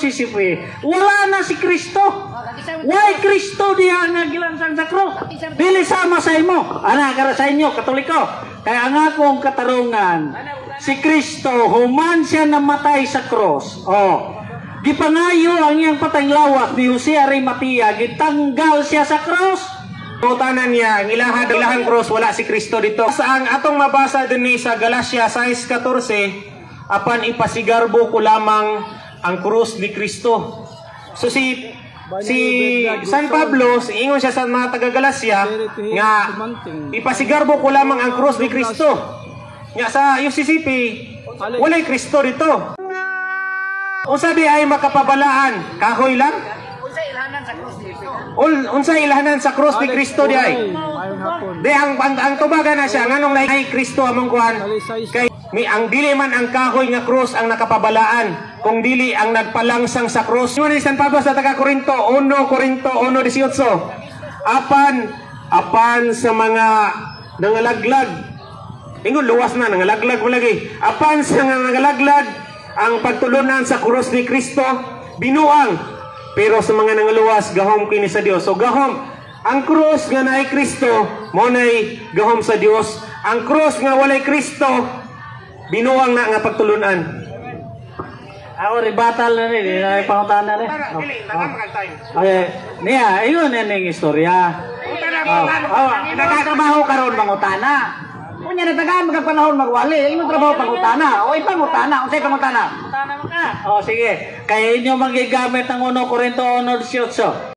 Sisipi, wala na si Kristo. Why Kristo diya nga gilansang sa cross? Dili sama sa imo. Ana kara sa inyo Katoliko. Kaya ang akong katarungan, si Kristo human siya namatay sa cross. Oh. Gipangayo ang iyang patay lawas ni Jose Arimatea, gitanggal siya sa cross. Utanan niya, ang ilahang cross, wala si Kristo dito. Sa ang atong mabasa din sa Galacia 6:14, apan ipasigarbo ko lamang ang krus ni Kristo. So si San Pablo, ingon siya sa mga taga-Galacia nga ipasigarbo ko lamang ang krus ni Kristo. Nga sa UCCP, walay Kristo dito. O sabi ay makapabalaan, kahoy lang? Unsa ilahanan sa cross ni Kristo di ay? Di ang tubaga na siya nganong lahi Kristo among kuan kay ang dili man ang kahoy nga cross ang nakapabalaan kung dili ang nagpalangsang sa cross. Ni San Pablo sa taga Corinto 1:18 apan sa mga nangalaglag ingon luwas na nangalaglag mo lagi apan sa nangalaglag ang pagtulunan sa cross ni Kristo binuang, pero sa mga nangaluwas gahom kini sa Dios. So gahom ang cross nga naay Kristo mo nay gahom sa Dios. Ang cross nga walay Kristo binuang na nga pagtulunan. Ako ribatal na rin, ay pangutan na rin. Okay, niya, ayun yan yung istorya. Nagkatrabaho ka ron mangutana. Kung yan nagtagaan magkapanahon magwali, yung trabaho pangutana. O ipangutana, o sa'yo pangutana. Utana mo ka. O sige, kaya inyo magigamit ng 1 Corinto 1:18.